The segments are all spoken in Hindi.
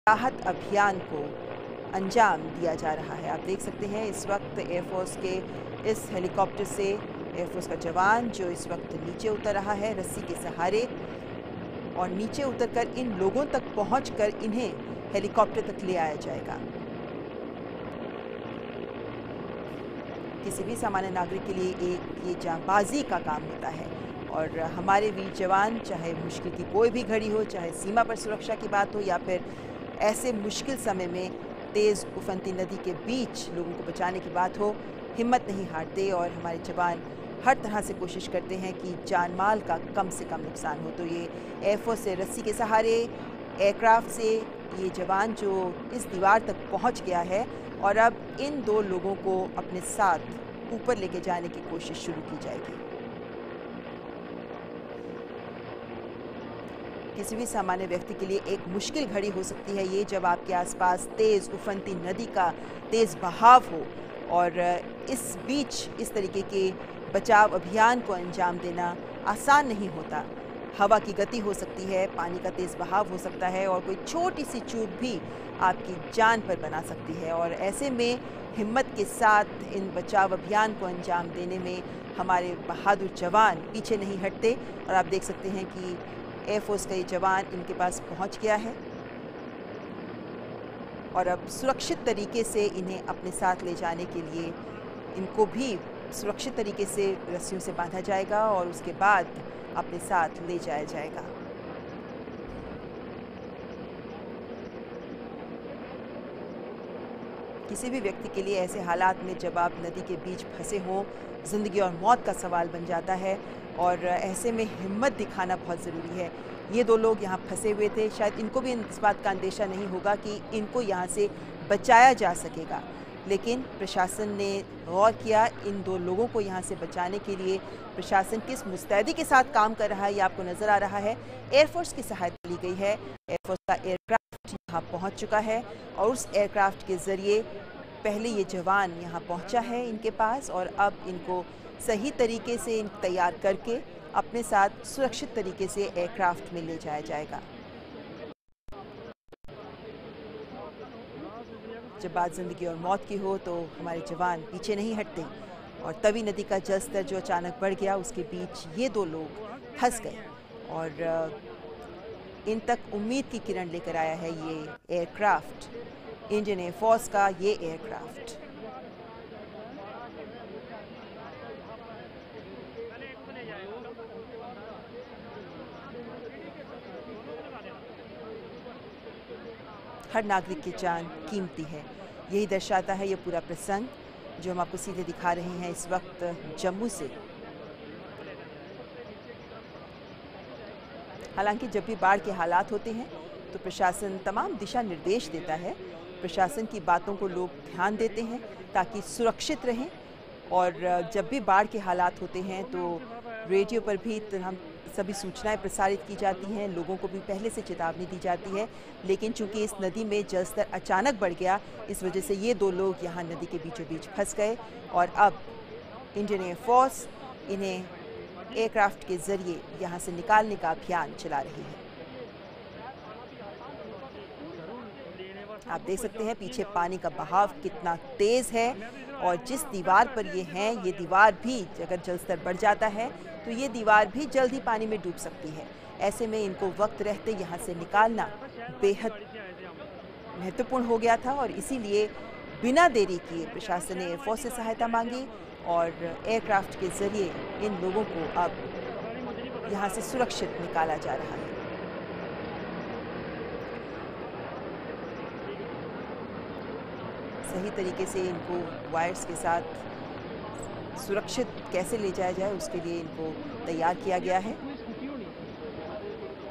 राहत अभियान को अंजाम दिया जा रहा है। आप देख सकते हैं इस वक्त एयरफोर्स के इस हेलीकॉप्टर से एयरफोर्स का जवान जो इस वक्त नीचे उतर रहा है रस्सी के सहारे, और नीचे उतरकर इन लोगों तक पहुंचकर इन्हें हेलीकॉप्टर तक ले आया जाएगा। किसी भी सामान्य नागरिक के लिए एक ये जांबाजी का काम होता है, और हमारे वीर जवान, चाहे मुश्किल की कोई भी घड़ी हो, चाहे सीमा पर सुरक्षा की बात हो या फिर ऐसे मुश्किल समय में तेज़ उफनती नदी के बीच लोगों को बचाने की बात हो, हिम्मत नहीं हारते और हमारे जवान हर तरह से कोशिश करते हैं कि जान माल का कम से कम नुकसान हो। तो ये एयरफोर्स से रस्सी के सहारे एयरक्राफ्ट से ये जवान जो इस दीवार तक पहुंच गया है, और अब इन दो लोगों को अपने साथ ऊपर लेके जाने की कोशिश शुरू की जाएगी। किसी भी सामान्य व्यक्ति के लिए एक मुश्किल घड़ी हो सकती है ये, जब आपके आसपास तेज़ उफनती नदी का तेज़ बहाव हो, और इस बीच इस तरीके के बचाव अभियान को अंजाम देना आसान नहीं होता। हवा की गति हो सकती है, पानी का तेज़ बहाव हो सकता है, और कोई छोटी सी चूक भी आपकी जान पर बना सकती है। और ऐसे में हिम्मत के साथ इन बचाव अभियान को अंजाम देने में हमारे बहादुर जवान पीछे नहीं हटते। और आप देख सकते हैं कि एयरफोर्स का ये जवान इनके पास पहुंच गया है, और अब सुरक्षित तरीके से इन्हें अपने साथ ले जाने के लिए इनको भी सुरक्षित तरीके से रस्सियों से बांधा जाएगा और उसके बाद अपने साथ ले जाया जाएगा। किसी भी व्यक्ति के लिए ऐसे हालात में जब आप नदी के बीच फंसे हों, ज़िंदगी और मौत का सवाल बन जाता है, और ऐसे में हिम्मत दिखाना बहुत ज़रूरी है। ये दो लोग यहाँ फंसे हुए थे, शायद इनको भी इस बात का अंदेशा नहीं होगा कि इनको यहाँ से बचाया जा सकेगा, लेकिन प्रशासन ने गौर किया इन दो लोगों को यहाँ से बचाने के लिए। प्रशासन किस मुस्तैदी के साथ काम कर रहा है ये आपको नज़र आ रहा है। एयरफोर्स की सहायता ली गई है, एयरफोर्स का एयरक्राफ्ट यहाँ पहुँच चुका है, और उस एयरक्राफ्ट के ज़रिए पहले ये जवान यहाँ पहुँचा है इनके पास, और अब इनको सही तरीके से तैयार करके अपने साथ सुरक्षित तरीके से एयरक्राफ्ट में ले जाया जाएगा। जब बात ज़िंदगी और मौत की हो तो हमारे जवान पीछे नहीं हटते, और तवी नदी का जलस्तर जो अचानक बढ़ गया उसके बीच ये दो लोग फंस गए, और इन तक उम्मीद की किरण लेकर आया है ये एयरक्राफ्ट, इंडियन एयरफोर्स का ये एयरक्राफ्ट। हर नागरिक की जान कीमती है, यही दर्शाता है ये पूरा प्रसंग जो हम आपको सीधे दिखा रहे हैं इस वक्त जम्मू से। हालांकि जब भी बाढ़ के हालात होते हैं तो प्रशासन तमाम दिशा निर्देश देता है, प्रशासन की बातों को लोग ध्यान देते हैं ताकि सुरक्षित रहें, और जब भी बाढ़ के हालात होते हैं तो रेडियो पर भी हम सभी सूचनाएं प्रसारित की जाती हैं, लोगों को भी पहले से चेतावनी दी जाती है। लेकिन चूंकि इस नदी में जलस्तर अचानक बढ़ गया, इस वजह से ये दो लोग यहाँ नदी के बीचों बीच फंस गए, और अब इंडियन एयरफोर्स इन्हें एयरक्राफ्ट के ज़रिए यहाँ से निकालने का अभियान चला रही है। आप देख सकते हैं पीछे पानी का बहाव कितना तेज़ है, और जिस दीवार पर ये हैं, ये दीवार भी अगर जलस्तर बढ़ जाता है तो ये दीवार भी जल्द ही पानी में डूब सकती है। ऐसे में इनको वक्त रहते यहाँ से निकालना बेहद महत्वपूर्ण हो गया था, और इसीलिए बिना देरी किए प्रशासन ने एयरफोर्स से सहायता मांगी, और एयरक्राफ्ट के ज़रिए इन लोगों को अब यहाँ से सुरक्षित निकाला जा रहा है। सही तरीके से इनको वायर्स के साथ सुरक्षित कैसे ले जाया जाए उसके लिए इनको तैयार किया गया है,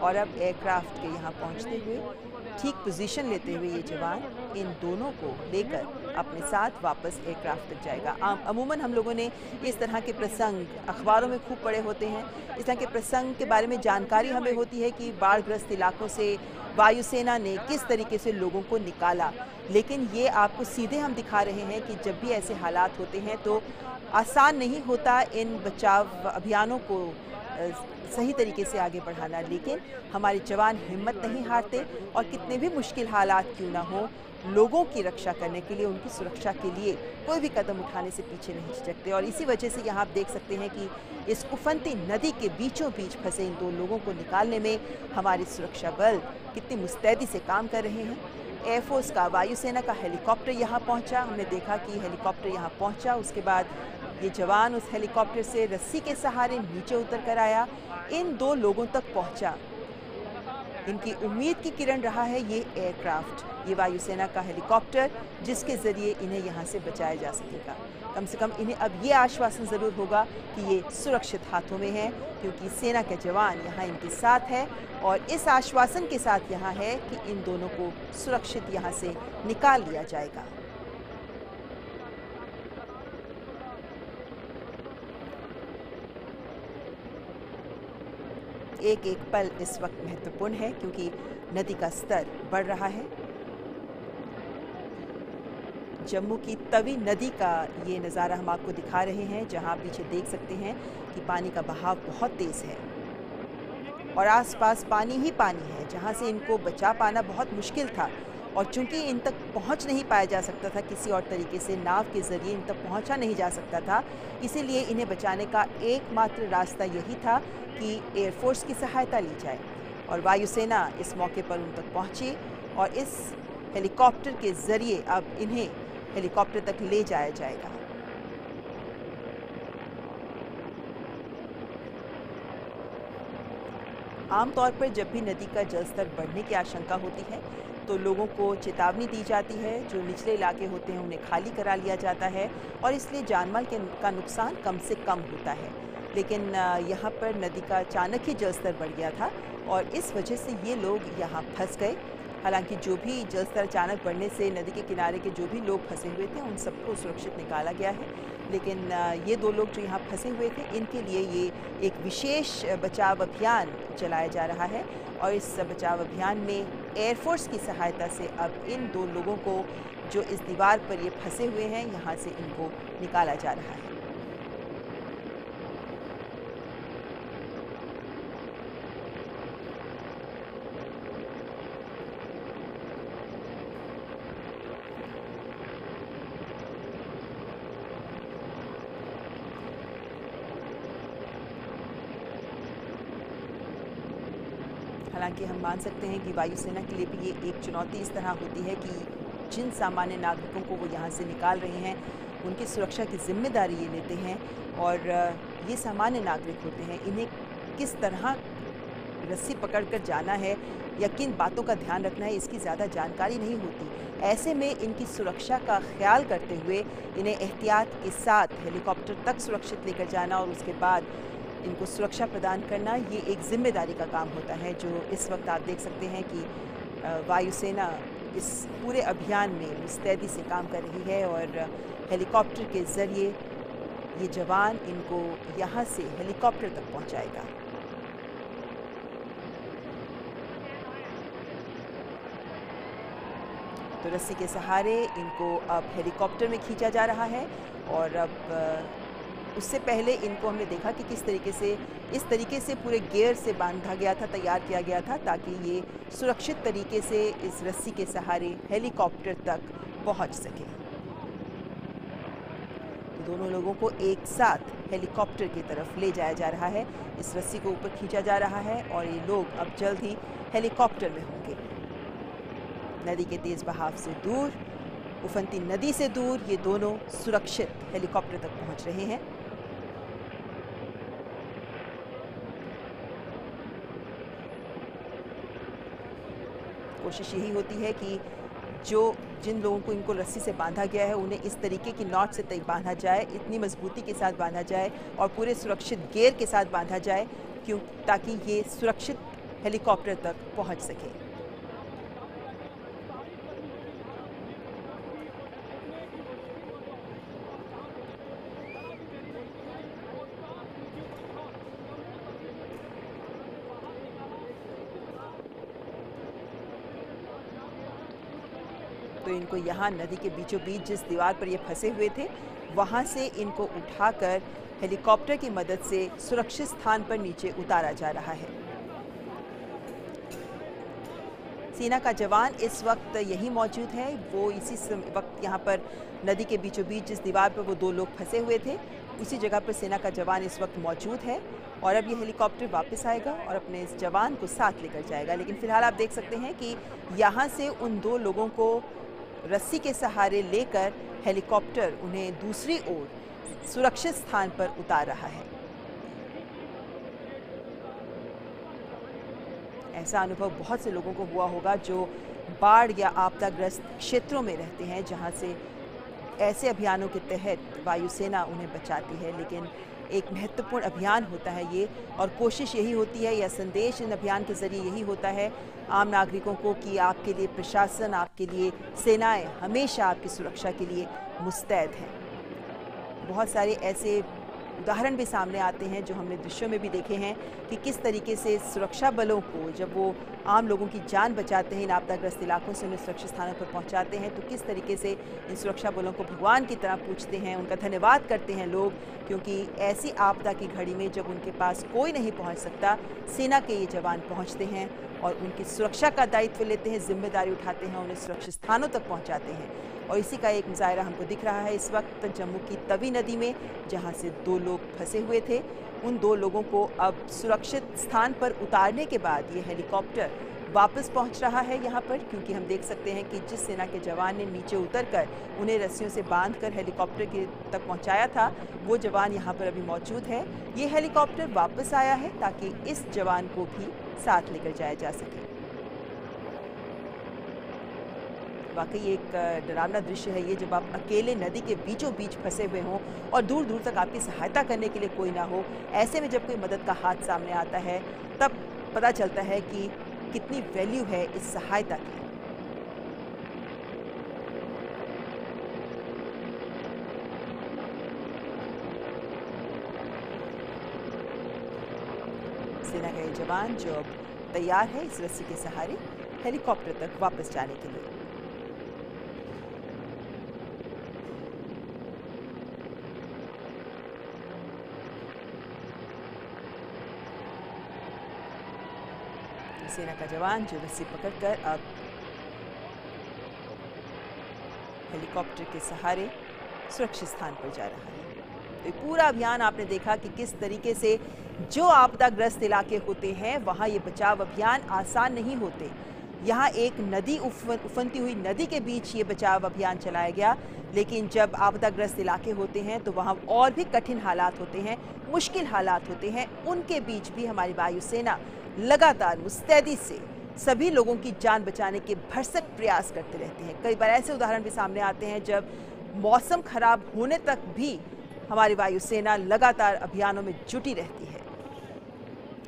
और अब एयरक्राफ्ट के यहाँ पहुँचते हुए ठीक पोजीशन लेते हुए ये जवान इन दोनों को लेकर अपने साथ वापस एयरक्राफ्ट तक जाएगा। अमूमन हम लोगों ने इस तरह के प्रसंग अखबारों में खूब पढ़े होते हैं, इस तरह के प्रसंग के बारे में जानकारी हमें होती है कि बाढ़ग्रस्त इलाकों से वायुसेना ने किस तरीके से लोगों को निकाला, लेकिन ये आपको सीधे हम दिखा रहे हैं कि जब भी ऐसे हालात होते हैं तो आसान नहीं होता इन बचाव अभियानों को सही तरीके से आगे बढ़ाना। लेकिन हमारे जवान हिम्मत नहीं हारते और कितने भी मुश्किल हालात क्यों ना हो, लोगों की रक्षा करने के लिए, उनकी सुरक्षा के लिए कोई भी कदम उठाने से पीछे नहीं झिझकते। और इसी वजह से यहाँ आप देख सकते हैं कि इस उफनती नदी के बीचों बीच फंसे इन 2 लोगों को निकालने में हमारे सुरक्षा बल कितनी मुस्तैदी से काम कर रहे हैं। एयरफोर्स का, वायुसेना का हेलीकॉप्टर यहाँ पहुँचा। हमने देखा कि हेलीकॉप्टर यहाँ पहुँचा, उसके बाद ये जवान उस हेलीकॉप्टर से रस्सी के सहारे नीचे उतर कर आया, इन 2 लोगों तक पहुँचा। इनकी उम्मीद की किरण रहा है ये एयरक्राफ्ट, ये वायुसेना का हेलीकॉप्टर, जिसके ज़रिए इन्हें यहाँ से बचाया जा सकेगा। कम से कम इन्हें अब ये आश्वासन ज़रूर होगा कि ये सुरक्षित हाथों में है, क्योंकि सेना के जवान यहाँ इनके साथ है और इस आश्वासन के साथ यहाँ है कि इन दोनों को सुरक्षित यहाँ से निकाल लिया जाएगा। एक एक पल इस वक्त महत्वपूर्ण है, क्योंकि नदी का स्तर बढ़ रहा है। जम्मू की तवी नदी का ये नज़ारा हम आपको दिखा रहे हैं, जहां आप पीछे देख सकते हैं कि पानी का बहाव बहुत तेज़ है और आसपास पानी ही पानी है, जहां से इनको बचा पाना बहुत मुश्किल था। और चूंकि इन तक पहुंच नहीं पाया जा सकता था किसी और तरीके से, नाव के ज़रिए इन तक पहुंचा नहीं जा सकता था, इसीलिए इन्हें बचाने का एकमात्र रास्ता यही था कि एयरफोर्स की सहायता ली जाए। और वायुसेना इस मौके पर उन तक पहुंची और इस हेलीकॉप्टर के ज़रिए अब इन्हें हेलीकॉप्टर तक ले जाया जाएगा। आमतौर पर जब भी नदी का जलस्तर बढ़ने की आशंका होती है तो लोगों को चेतावनी दी जाती है, जो निचले इलाके होते हैं उन्हें खाली करा लिया जाता है और इसलिए जानमाल का नुकसान कम से कम होता है। लेकिन यहाँ पर नदी का अचानक ही जलस्तर बढ़ गया था और इस वजह से ये लोग यहाँ फंस गए। हालांकि जो भी जलस्तर अचानक बढ़ने से नदी के किनारे के जो भी लोग फंसे हुए थे उन सबको सुरक्षित निकाला गया है, लेकिन ये 2 लोग जो यहाँ फंसे हुए थे इनके लिए ये एक विशेष बचाव अभियान चलाया जा रहा है और इस बचाव अभियान में एयरफोर्स की सहायता से अब इन 2 लोगों को जो इस दीवार पर ये फंसे हुए हैं यहाँ से इनको निकाला जा रहा है। हालांकि हम मान सकते हैं कि वायुसेना के लिए भी ये एक चुनौती इस तरह होती है कि जिन सामान्य नागरिकों को वो यहाँ से निकाल रहे हैं उनकी सुरक्षा की जिम्मेदारी ये लेते हैं और ये सामान्य नागरिक होते हैं, इन्हें किस तरह रस्सी पकड़कर जाना है या किन बातों का ध्यान रखना है इसकी ज़्यादा जानकारी नहीं होती। ऐसे में इनकी सुरक्षा का ख्याल करते हुए इन्हें एहतियात के साथ हेलीकॉप्टर तक सुरक्षित लेकर जाना और उसके बाद इनको सुरक्षा प्रदान करना, ये एक जिम्मेदारी का काम होता है, जो इस वक्त आप देख सकते हैं कि वायुसेना इस पूरे अभियान में मुस्तैदी से काम कर रही है और हेलीकॉप्टर के ज़रिए ये जवान इनको यहाँ से हेलीकॉप्टर तक पहुँचाएगा। तो रस्सी के सहारे इनको अब हेलीकॉप्टर में खींचा जा रहा है और अब उससे पहले इनको हमने देखा कि किस तरीके से इस तरीके से पूरे गियर से बांधा गया था, तैयार किया गया था ताकि ये सुरक्षित तरीके से इस रस्सी के सहारे हेलीकॉप्टर तक पहुंच सके। तो दोनों लोगों को एक साथ हेलीकॉप्टर की तरफ ले जाया जा रहा है, इस रस्सी को ऊपर खींचा जा रहा है और ये लोग अब जल्द ही हेलीकॉप्टर में होंगे। नदी के तेज बहाव से दूर, उफनती नदी से दूर ये दोनों सुरक्षित हेलीकॉप्टर तक पहुंच रहे हैं। कोशिश यही होती है कि जिन लोगों को इनको रस्सी से बांधा गया है उन्हें इस तरीके की नॉट से बांधा जाए, इतनी मजबूती के साथ बांधा जाए और पूरे सुरक्षित गियर के साथ बांधा जाए ताकि ये सुरक्षित हेलीकॉप्टर तक पहुंच सके। तो इनको यहाँ नदी के बीचों बीच जिस दीवार पर ये फंसे हुए थे वहाँ से इनको उठाकर हेलीकॉप्टर की मदद से सुरक्षित स्थान पर नीचे उतारा जा रहा है। सेना का जवान इस वक्त यही मौजूद है। वो इसी वक्त यहाँ पर नदी के बीचों बीच जिस दीवार पर वो दो लोग फंसे हुए थे, उसी जगह पर सेना का जवान इस वक्त मौजूद है। और अब ये हेलीकॉप्टर वापस आएगा और अपने इस जवान को साथ लेकर जाएगा। लेकिन फिलहाल आप देख सकते हैं कि यहाँ से उन दो लोगों को रस्सी के सहारे लेकर हेलीकॉप्टर उन्हें दूसरी ओर सुरक्षित स्थान पर उतार रहा है। ऐसा अनुभव बहुत से लोगों को हुआ होगा जो बाढ़ या आपदाग्रस्त क्षेत्रों में रहते हैं, जहां से ऐसे अभियानों के तहत वायुसेना उन्हें बचाती है। लेकिन एक महत्वपूर्ण अभियान होता है ये, और कोशिश यही होती है, या संदेश इन अभियान के जरिए यही होता है आम नागरिकों को कि आपके लिए प्रशासन, आपके लिए सेनाएं हमेशा आपकी सुरक्षा के लिए मुस्तैद हैं। बहुत सारे ऐसे उदाहरण भी सामने आते हैं जो हमने दृश्यों में भी देखे हैं कि किस तरीके से सुरक्षा बलों को, जब वो आम लोगों की जान बचाते हैं, इन आपदाग्रस्त इलाकों से उन्हें सुरक्षित स्थानों पर पहुंचाते हैं, तो किस तरीके से इन सुरक्षा बलों को भगवान की तरह पूजते हैं, उनका धन्यवाद करते हैं लोग। क्योंकि ऐसी आपदा की घड़ी में जब उनके पास कोई नहीं पहुँच सकता, सेना के ये जवान पहुँचते हैं और उनकी सुरक्षा का दायित्व लेते हैं, जिम्मेदारी उठाते हैं, उन्हें सुरक्षित स्थानों तक पहुँचाते हैं। और इसी का एक मुजाहिरा हमको दिख रहा है इस वक्त जम्मू की तवी नदी में, जहां से दो लोग फंसे हुए थे। उन दो लोगों को अब सुरक्षित स्थान पर उतारने के बाद ये हेलीकॉप्टर वापस पहुंच रहा है यहाँ पर, क्योंकि हम देख सकते हैं कि जिस सेना के जवान ने नीचे उतरकर उन्हें रस्सियों से बांधकर हेलीकॉप्टर के तक पहुंचाया था, वो जवान यहाँ पर अभी मौजूद है। ये हेलीकॉप्टर वापस आया है ताकि इस जवान को भी साथ लेकर जाया जा सके। वाकई एक डरावना दृश्य है ये, जब आप अकेले नदी के बीचों बीच फंसे हुए हों और दूर दूर तक आपकी सहायता करने के लिए कोई ना हो। ऐसे में जब कोई मदद का हाथ सामने आता है, तब पता चलता है कि कितनी वैल्यू है इस सहायता की। सेना का ये जवान जो अब तैयार है इस रस्सी के सहारे हेलीकॉप्टर तक वापस जाने के लिए। सेना का जवान जो रस्सी पकड़कर अब हेलीकॉप्टर के सहारे सुरक्षित स्थान पर जा रहा है। तो पूरा अभियान आपने देखा कि किस तरीके से जो आपदाग्रस्त इलाके होते हैं वहां ये बचाव अभियान आसान नहीं होते। यहाँ एक नदी उफनती हुई नदी के बीच ये बचाव अभियान चलाया गया, लेकिन जब आपदाग्रस्त इलाके होते हैं तो वहाँ और भी कठिन हालात होते हैं, मुश्किल हालात होते हैं। उनके बीच भी हमारी वायुसेना लगातार मुस्तैदी से सभी लोगों की जान बचाने के भरसक प्रयास करते रहते हैं। कई बार ऐसे उदाहरण भी सामने आते हैं जब मौसम खराब होने तक भी हमारी वायुसेना लगातार अभियानों में जुटी रहती है।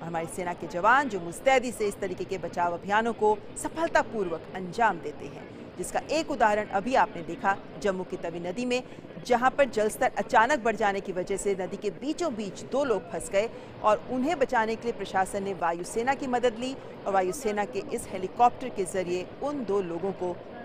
हमारी सेना के जवान जो मुस्तैदी से इस तरीके के बचाव अभियानों को सफलतापूर्वक अंजाम देते हैं, जिसका एक उदाहरण अभी आपने देखा जम्मू की तवी नदी में, जहां पर जलस्तर अचानक बढ़ जाने की वजह से नदी के बीचों बीच दो लोग फंस गए और उन्हें बचाने के लिए प्रशासन ने वायुसेना की मदद ली और वायुसेना के इस हेलीकॉप्टर के जरिए उन दो लोगों को